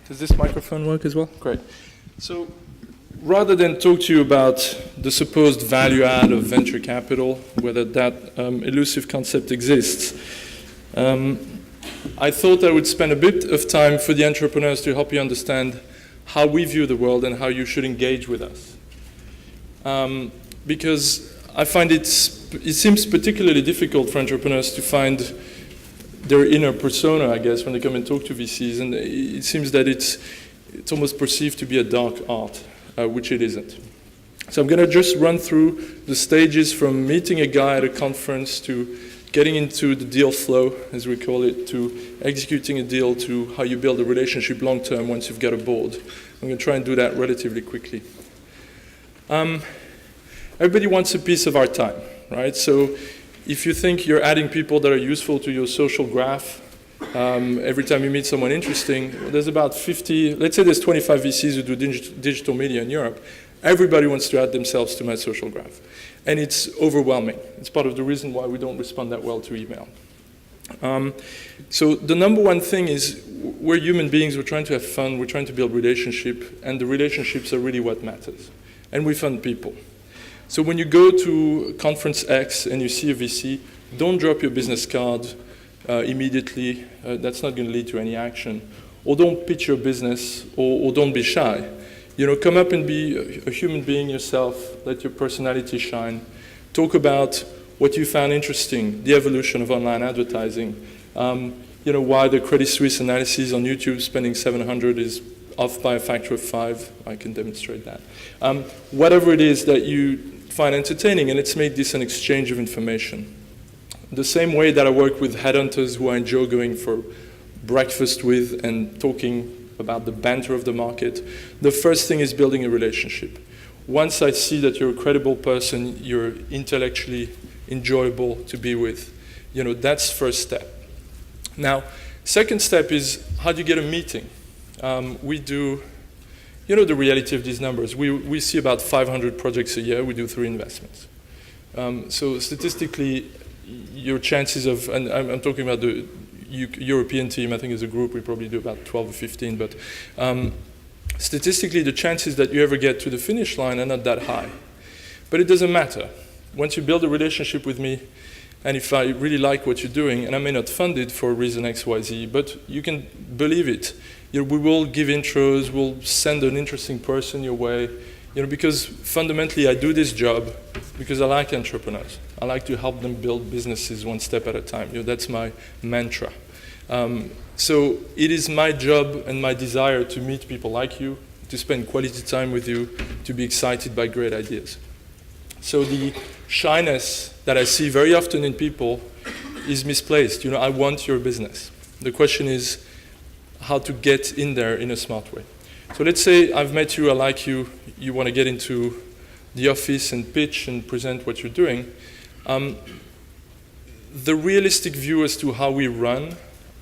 Does this microphone work as well? Great. So rather than talk to you about the supposed value add of venture capital, whether that elusive concept exists, I thought I would spend a bit of time for the entrepreneurs to help you understand how we view the world and how you should engage with us. Because I find it seems particularly difficult for entrepreneurs to find their inner persona, I guess, when they come and talk to VCs, and it seems that it's almost perceived to be a dark art, which it isn't. So I'm going to just run through the stages from meeting a guy at a conference to getting into the deal flow, as we call it, to executing a deal, to how you build a relationship long-term once you've got a board. I'm going to try and do that relatively quickly. Everybody wants a piece of our time, right? So if you think you're adding people that are useful to your social graph, every time you meet someone interesting, there's about 50, let's say there's 25 VCs who do digital media in Europe. Everybody wants to add themselves to my social graph. And it's overwhelming. It's part of the reason why we don't respond that well to email. So the number one thing is we're human beings, we're trying to have fun, we're trying to build relationship, and the relationships are really what matters. And we fund people. So when you go to Conference X and you see a VC, don't drop your business card immediately. That's not going to lead to any action. Or don't pitch your business, or don't be shy. Come up and be a human being yourself. Let your personality shine. Talk about what you found interesting, the evolution of online advertising. Why the Credit Suisse analysis on YouTube spending 700 is off by a factor of 5. I can demonstrate that. Whatever it is that you find entertaining, and let's make this an exchange of information. The same way that I work with headhunters who I enjoy going for breakfast with and talking about the banter of the market, the first thing is building a relationship. Once I see that you're a credible person, you're intellectually enjoyable to be with, that's first step. Now, second step is how do you get a meeting? We do, the reality of these numbers. We see about 500 projects a year. We do 3 investments. So statistically, your chances of, and I'm talking about the European team, I think as a group we probably do about 12 or 15, but statistically the chances that you ever get to the finish line are not that high. But it doesn't matter. Once you build a relationship with me, and if I really like what you're doing, and I may not fund it for a reason X, Y, Z, but you can believe it. We will give intros, we'll send an interesting person your way, because fundamentally I do this job because I like entrepreneurs. I like to help them build businesses one step at a time. That's my mantra. So it is my job and my desire to meet people like you, to spend quality time with you, to be excited by great ideas. So the shyness that I see very often in people is misplaced. I want your business. The question is how to get in there in a smart way. So let's say I've met you, I like you, you want to get into the office and pitch and present what you're doing. The realistic view as to how we run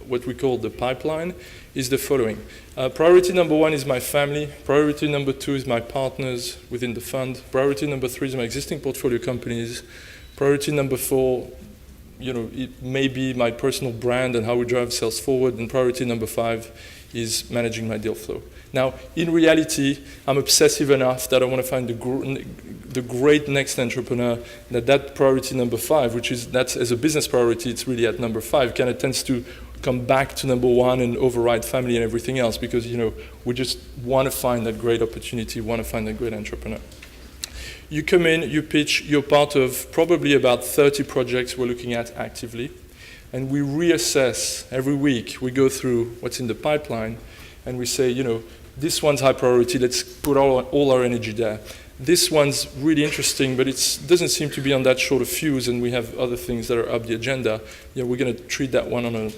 what we call the pipeline is the following. Priority number 1 is my family. Priority number 2 is my partners within the fund. Priority number 3 is my existing portfolio companies. Priority number 4, it may be my personal brand and how we drive sales forward. And priority number 5 is managing my deal flow. Now, in reality, I'm obsessive enough that I want to find the great next entrepreneur, that priority number 5, that's as a business priority, it's really at number 5, kind of tends to come back to number 1 and override family and everything else because, we just want to find that great opportunity, want to find that great entrepreneur. You come in, you pitch, you're part of probably about 30 projects we're looking at actively, and we reassess every week. We go through what's in the pipeline, and we say, this one's high priority, let's put all our energy there. This one's really interesting, but it doesn't seem to be on that short of fuse, and we have other things that are up the agenda. We're going to treat that one on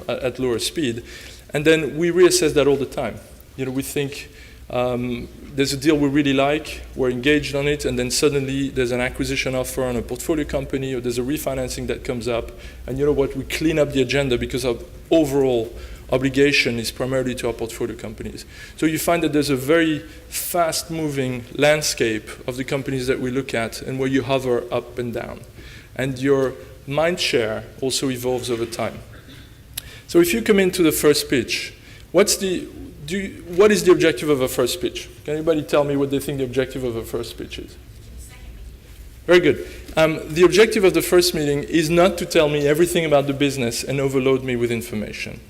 at lower speed. And then we reassess that all the time. We think there's a deal we really like, we're engaged on it, and then suddenly there's an acquisition offer on a portfolio company, or there's a refinancing that comes up, and we clean up the agenda because our overall obligation is primarily to our portfolio companies. So you find that there's a very fast-moving landscape of the companies that we look at and where you hover up and down. And your mind share also evolves over time. So if you come into the first pitch, what is the objective of a first pitch? Can anybody tell me what they think the objective of a first pitch is? Very good. The objective of the first meeting is not to tell me everything about the business and overload me with information.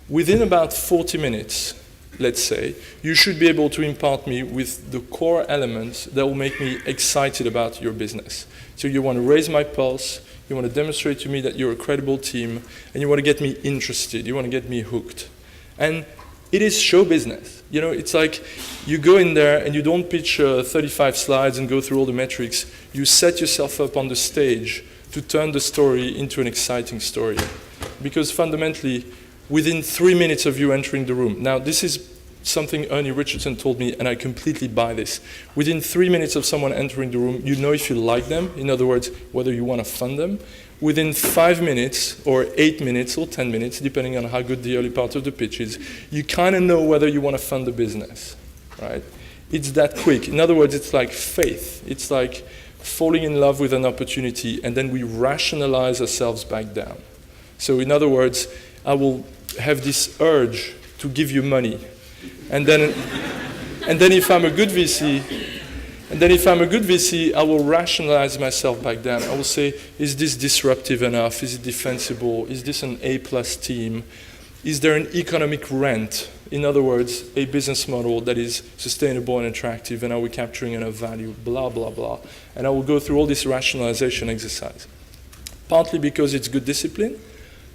Within about 40 minutes, let's say, you should be able to impart me with the core elements that will make me excited about your business. So you want to raise my pulse, you want to demonstrate to me that you're a credible team, and you want to get me interested, you want to get me hooked. And it is show business. You know, it's like you go in there and you don't pitch 35 slides and go through all the metrics. You set yourself up on the stage to turn the story into an exciting story. Because fundamentally, within 3 minutes of you entering the room, now this is something Ernie Richardson told me, and I completely buy this. Within 3 minutes of someone entering the room, you know if you like them, in other words, whether you want to fund them. Within 5 minutes, or 8 minutes, or 10 minutes, depending on how good the early part of the pitch is, you kind of know whether you want to fund the business, right? It's that quick. In other words, it's like faith. It's like falling in love with an opportunity, and then we rationalize ourselves back down. So in other words, I will have this urge to give you money. And then if I'm a good VC, I will rationalize myself back down. I will say, is this disruptive enough? Is it defensible? Is this an A-plus team? Is there an economic rent? In other words, a business model that is sustainable and attractive, and are we capturing enough value? Blah, blah, blah. And I will go through all this rationalization exercise. Partly because it's good discipline,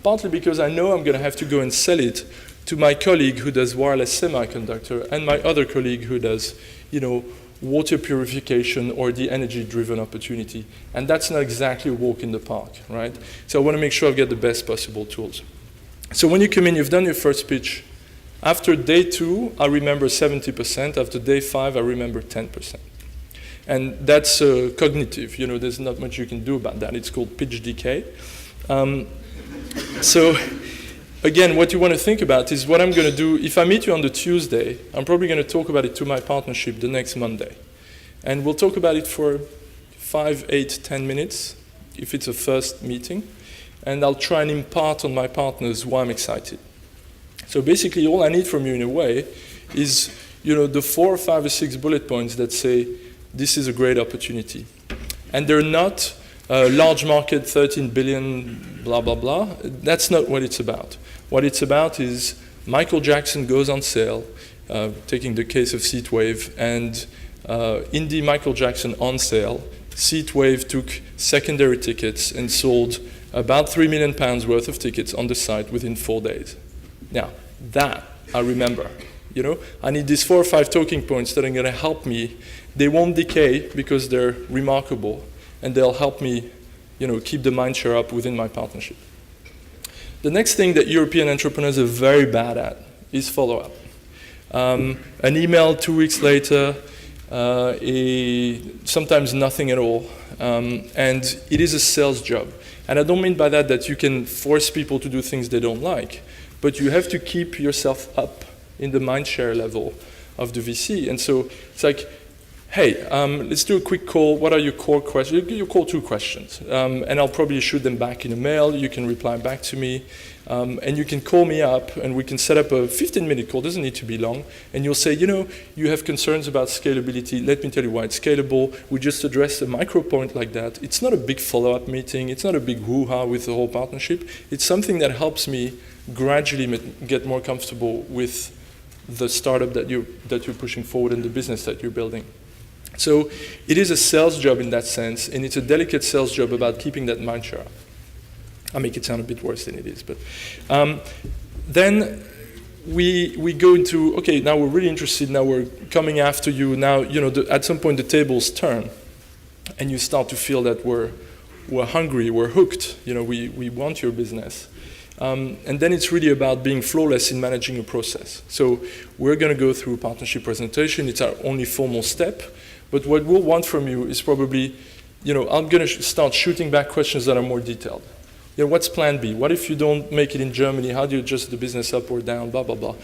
partly because I know I'm going to have to go and sell it to my colleague who does wireless semiconductor and my other colleague who does, water purification or the energy-driven opportunity. And that's not exactly a walk in the park, right? So I want to make sure I get the best possible tools. So when you come in, you've done your first pitch. After day 2, I remember 70%. After day 5, I remember 10%. And that's cognitive. There's not much you can do about that. It's called pitch decay. So again, what you want to think about is what I'm going to do. If I meet you on the Tuesday, I'm probably going to talk about it to my partnership the next Monday. And we'll talk about it for 5, 8, 10 minutes, if it's a first meeting. And I'll try and impart on my partners why I'm excited. So basically, all I need from you in a way is, the 4 or 5 or 6 bullet points that say, this is a great opportunity. And they're not large market, 13 billion, blah, blah, blah. That's not what it's about. What it's about is Michael Jackson goes on sale, taking the case of Seatwave, and in the Michael Jackson on sale, Seatwave took secondary tickets and sold about £3 million worth of tickets on the site within 4 days. Now, that I remember. I need these 4 or 5 talking points that are going to help me. They won't decay because they're remarkable, and they'll help me, keep the mind share up within my partnership. The next thing that European entrepreneurs are very bad at is follow-up. An email 2 weeks later, sometimes nothing at all, and it is a sales job. And I don't mean by that you can force people to do things they don't like, but you have to keep yourself up in the mind share level of the VC. And so it's like, hey, let's do a quick call. What are your core questions? You call 2 questions, and I'll probably shoot them back in a mail. You can reply back to me, and you can call me up, and we can set up a 15-minute call. Doesn't need to be long. And you'll say, you have concerns about scalability. Let me tell you why it's scalable. We just addressed a micro point like that. It's not a big follow-up meeting. It's not a big hoo-ha with the whole partnership. It's something that helps me gradually get more comfortable with the startup that you're pushing forward and the business that you're building. So it is a sales job in that sense, and it's a delicate sales job about keeping that mind share up. I make it sound a bit worse than it is, but then we go into, okay, now we're really interested, now we're coming after you, now, at some point the tables turn, and you start to feel that we're hungry, we're hooked, we want your business. And then it's really about being flawless in managing a process. So we're going to go through a partnership presentation. It's our only formal step. But what we'll want from you is probably, I'm going to start shooting back questions that are more detailed. What's plan B? What if you don't make it in Germany? How do you adjust the business up or down? Blah, blah, blah.